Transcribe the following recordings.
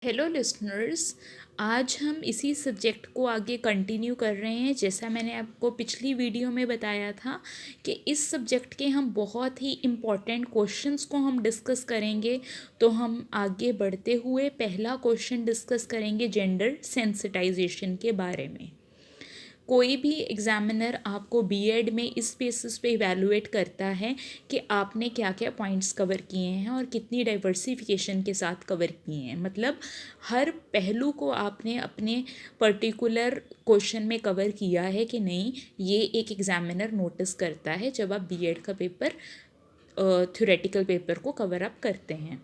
Hello listeners. आज हम इसी सब्जेक्ट को आगे कंटिन्यू कर रहे हैं। जैसा मैंने आपको पिछली वीडियो में बताया था कि इस सब्जेक्ट के हम बहुत ही इम्पॉर्टेंट क्वेश्चंस को हम डिस्कस करेंगे। तो हम आगे बढ़ते हुए पहला क्वेश्चन डिस्कस करेंगे जेंडर सेंसिटाइजेशन के बारे में। कोई भी एग्ज़ामिनर आपको बीएड में इस बेसिस पे इवैल्यूएट करता है कि आपने क्या क्या पॉइंट्स कवर किए हैं और कितनी डाइवर्सिफिकेशन के साथ कवर किए हैं। मतलब हर पहलू को आपने अपने पर्टिकुलर क्वेश्चन में कवर किया है कि नहीं, ये एक एग्ज़ामिनर नोटिस करता है जब आप बीएड का पेपर थ्योरेटिकल पेपर को कवर अप करते हैं।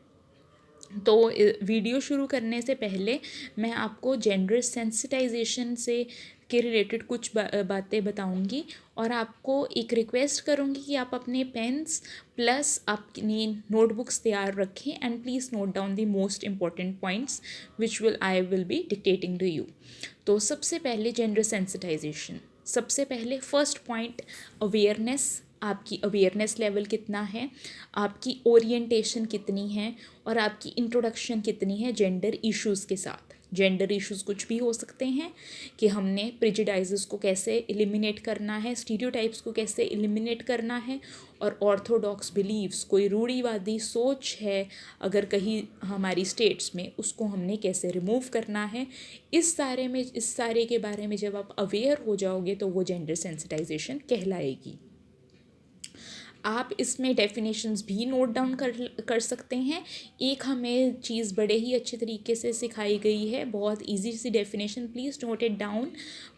तो वीडियो शुरू करने से पहले मैं आपको जेंडर सेंसिटाइजेशन से के रिलेटेड कुछ बातें बताऊंगी और आपको एक रिक्वेस्ट करूंगी कि आप अपने पेन्स प्लस अपनी नोटबुक्स तैयार रखें and please note down the most important points which I will be dictating to you. तो सबसे पहले जेंडर सेंसिटाइजेशन। सबसे पहले फर्स्ट पॉइंट, अवेयरनेस। आपकी अवेयरनेस लेवल कितना है, आपकी ओरिएंटेशन कितनी है और आपकी इंट्रोडक्शन कितनी है जेंडर इश्यूज़ के साथ। जेंडर इश्यूज़ कुछ भी हो सकते हैं कि हमने प्रेजुडाइजेस को कैसे एलिमिनेट करना है, स्टीरियोटाइप्स को कैसे एलिमिनेट करना है, और ऑर्थोडॉक्स बिलीव्स, कोई रूढ़िवादी सोच है अगर कहीं हमारी स्टेट्स में, उसको हमने कैसे रिमूव करना है। इस सारे के बारे में जब आप अवेयर हो जाओगे तो वो जेंडर सेंसिटाइजेशन कहलाएगी। आप इसमें डेफिनेशंस भी नोट डाउन कर सकते हैं। एक हमें चीज़ बड़े ही अच्छे तरीके से सिखाई गई है, बहुत इजी सी definition, please note it down.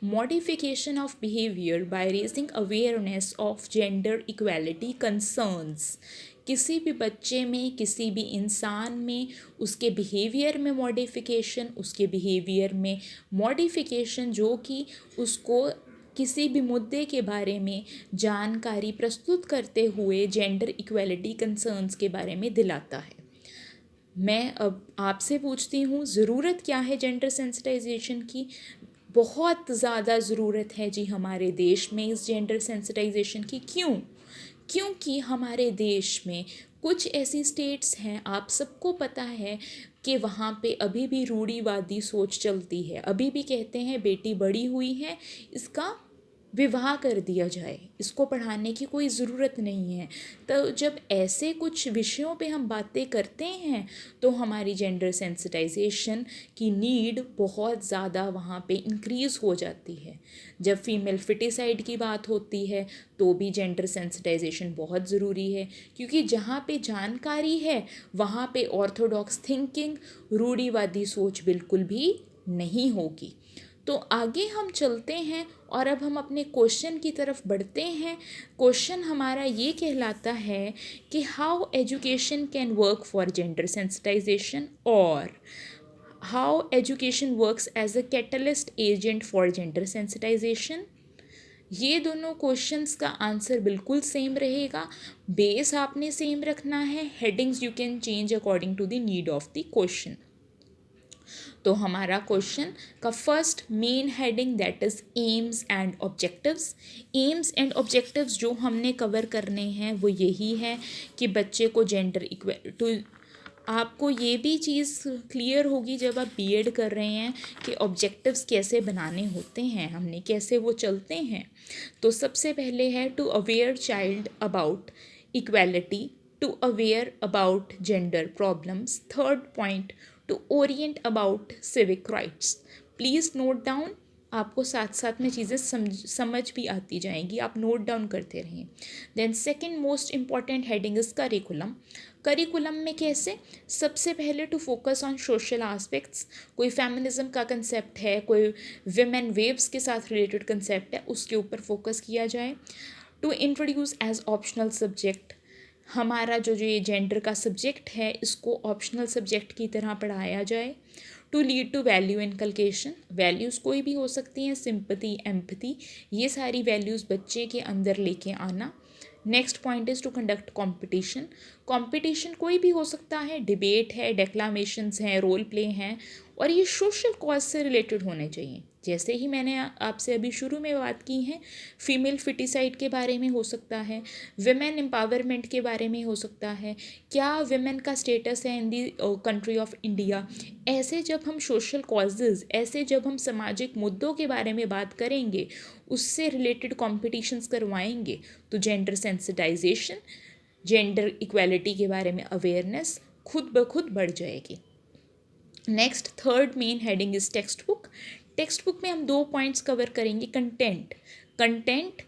Modification of behaviour by raising awareness of gender equality concerns. किसी भी बच्चे में, किसी भी इंसान में उसके बिहेवियर में मॉडिफिकेशन, उसके बिहेवियर में मॉडिफिकेशन जो कि उसको किसी भी मुद्दे के बारे में जानकारी प्रस्तुत करते हुए जेंडर इक्वालिटी कंसर्न्स के बारे में दिलाता है। मैं अब आपसे पूछती हूँ, ज़रूरत क्या है जेंडर सेंसिटाइजेशन की? बहुत ज़्यादा ज़रूरत है जी हमारे देश में इस जेंडर सेंसिटाइजेशन की। क्यों? क्योंकि हमारे देश में कुछ ऐसी स्टेट्स हैं, आप सबको पता है कि वहाँ पे अभी भी रूढ़िवादी सोच चलती है। अभी भी कहते हैं बेटी बड़ी हुई है, इसका विवाह कर दिया जाए, इसको पढ़ाने की कोई ज़रूरत नहीं है। तो जब ऐसे कुछ विषयों पे हम बातें करते हैं तो हमारी जेंडर सेंसिटाइजेशन की नीड बहुत ज़्यादा वहाँ पे इंक्रीज़ हो जाती है। जब फीमेल फिटिसाइड की बात होती है तो भी जेंडर सेंसिटाइजेशन बहुत ज़रूरी है, क्योंकि जहाँ पे जानकारी है वहाँ पे ऑर्थोडॉक्स थिंकिंग, रूढ़िवादी सोच बिल्कुल भी नहीं होगी। तो आगे हम चलते हैं और अब हम अपने क्वेश्चन की तरफ बढ़ते हैं। क्वेश्चन हमारा ये कहलाता है कि how education can work for gender sensitization, और how education works as a catalyst agent for gender sensitization. ये दोनों क्वेश्चंस का आंसर बिल्कुल सेम रहेगा। बेस आपने सेम रखना है, headings you can change according to the need of the question. तो हमारा क्वेश्चन का first main heading that is aims and objectives. Aims and objectives जो हमने कवर करने हैं वो यही है कि बच्चे को जेंडर इक्वल टू, आपको ये भी चीज़ क्लियर होगी जब आप बीएड कर रहे हैं कि ऑब्जेक्टिव्स कैसे बनाने होते हैं, हमने कैसे वो चलते हैं। तो सबसे पहले है to aware child about equality, to aware about gender problems. Third point, to orient about civic rights. Please note down, आपको साथ साथ में चीज़ें समझ भी आती जाएंगी, आप नोट डाउन करते रहें। Then second most important heading is curriculum. Curriculum में कैसे? सबसे पहले to focus on social aspects. कोई फेमिनिज्म का कंसेप्ट है, कोई विमेन वेव्स के साथ रिलेटेड कंसेप्ट है, उसके ऊपर फोकस किया जाए। To introduce as optional subject, हमारा जो ये जेंडर का सब्जेक्ट है इसको ऑप्शनल सब्जेक्ट की तरह पढ़ाया जाए। To lead to value inculcation, values कोई भी हो सकती हैं, सिंपैथी, एम्पैथी, ये सारी वैल्यूज़ बच्चे के अंदर लेके आना। Next point is to conduct competition, competition कोई भी हो सकता है, डिबेट है, डेक्लामेशंस हैं, रोल प्ले हैं, और ये सोशल कॉज से रिलेटेड होने चाहिए। जैसे ही मैंने आपसे अभी शुरू में बात की है, फीमेल फिटिसाइड के बारे में हो सकता है, विमेन एम्पावरमेंट के बारे में हो सकता है, क्या विमेन का स्टेटस है इन दी कंट्री ऑफ इंडिया। ऐसे जब हम सोशल कॉजेज़, ऐसे जब हम सामाजिक मुद्दों के बारे में बात करेंगे, उससे रिलेटेड कॉम्पिटिशन्स करवाएंगे, तो जेंडर सेंसिटाइजेशन, जेंडर इक्वालिटी के बारे में अवेयरनेस खुद ब खुद बढ़ जाएगी। Next third main heading is text book. Text book में हम 2 पॉइंट्स कवर करेंगे। Content,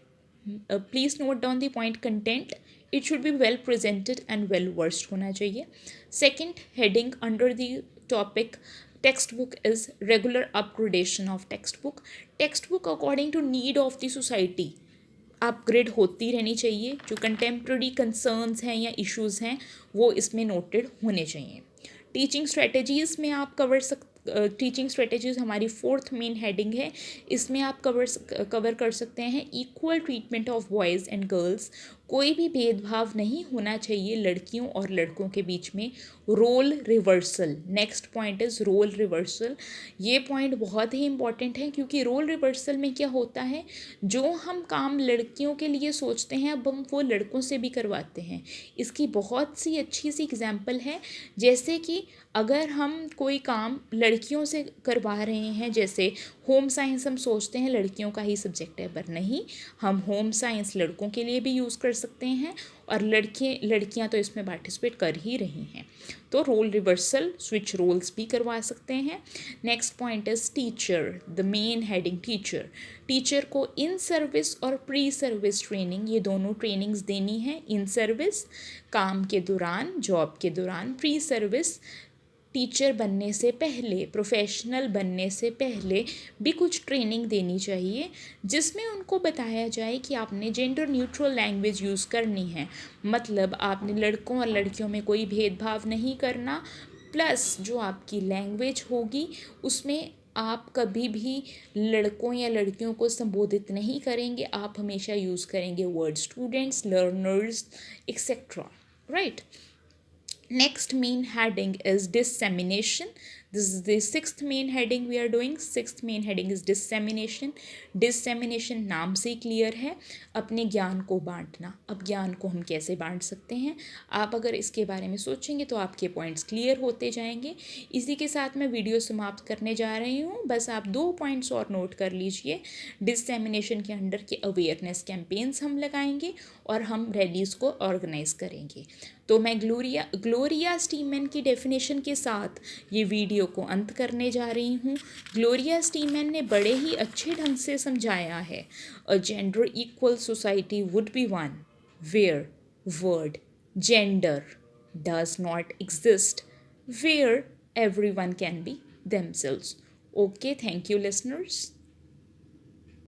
please note down the point content, it should be well presented and well versed होना चाहिए। Second heading under the topic text book is regular upgradation of text book. Text book according to need of the society upgrade होती रहनी चाहिए। जो contemporary concerns हैं या issues हैं वो इसमें नोटेड होने चाहिए। टीचिंग स्ट्रेटजीज़ में आप टीचिंग स्ट्रेटजीज़ हमारी फोर्थ मेन हेडिंग है। इसमें आप कवर कर सकते हैं equal treatment of boys and girls. कोई भी भेदभाव नहीं होना चाहिए लड़कियों और लड़कों के बीच में। Role reversal, next point is role reversal. ये पॉइंट बहुत ही इंपॉर्टेंट है, क्योंकि रोल रिवर्सल में क्या होता है, जो हम काम लड़कियों के लिए सोचते हैं अब हम वो लड़कों से भी करवाते हैं। इसकी बहुत सी अच्छी सी एग्जांपल है, जैसे कि अगर हम कोई काम लड़कियों से करवा रहे हैं, जैसे होम साइंस हम सोचते हैं लड़कियों का ही सब्जेक्ट है, पर नहीं, हम होम साइंस लड़कों के लिए भी यूज़ कर सकते हैं, और लड़कियां तो इसमें पार्टिसिपेट कर ही रही हैं। तो रोल रिवर्सल, स्विच रोल्स भी करवा सकते हैं। Next point is teacher, the main heading teacher. Teacher को इन सर्विस और प्री सर्विस ट्रेनिंग, ये दोनों ट्रेनिंग्स देनी है। इन सर्विस काम के दौरान, जॉब के दौरान, प्री सर्विस टीचर बनने से पहले, प्रोफेशनल बनने से पहले भी कुछ ट्रेनिंग देनी चाहिए, जिसमें उनको बताया जाए कि आपने जेंडर न्यूट्रल लैंग्वेज यूज़ करनी है। मतलब आपने लड़कों और लड़कियों में कोई भेदभाव नहीं करना, प्लस जो आपकी लैंग्वेज होगी उसमें आप कभी भी लड़कों या लड़कियों को संबोधित नहीं करेंगे, आप हमेशा यूज़ करेंगे word students, learners, etcetera, right. Next main heading is dissemination. This is the sixth main heading we are doing. Sixth main heading is dissemination. Dissemination नाम से क्लियर है, अपने ज्ञान को बांटना। अब ज्ञान को हम कैसे बांट सकते हैं, आप अगर इसके बारे में सोचेंगे तो आपके पॉइंट्स क्लियर होते जाएंगे। इसी के साथ मैं वीडियो समाप्त करने जा रही हूँ। बस आप 2 पॉइंट्स और नोट कर लीजिए। डिससेमिनेशन के अंडर के अवेयरनेस कैंपेन्स हम लगाएंगे और हम रैलीज़ को ऑर्गेनाइज करेंगे। तो मैं ग्लोरिया स्टीमैन की डेफिनेशन के साथ ये वीडियो को अंत करने जा रही हूँ। ग्लोरिया स्टीमैन ने बड़े ही अच्छे ढंग से समझाया है, a gender equal society would be one where word gender does not exist, where everyone can be themselves. Okay, thank you listeners.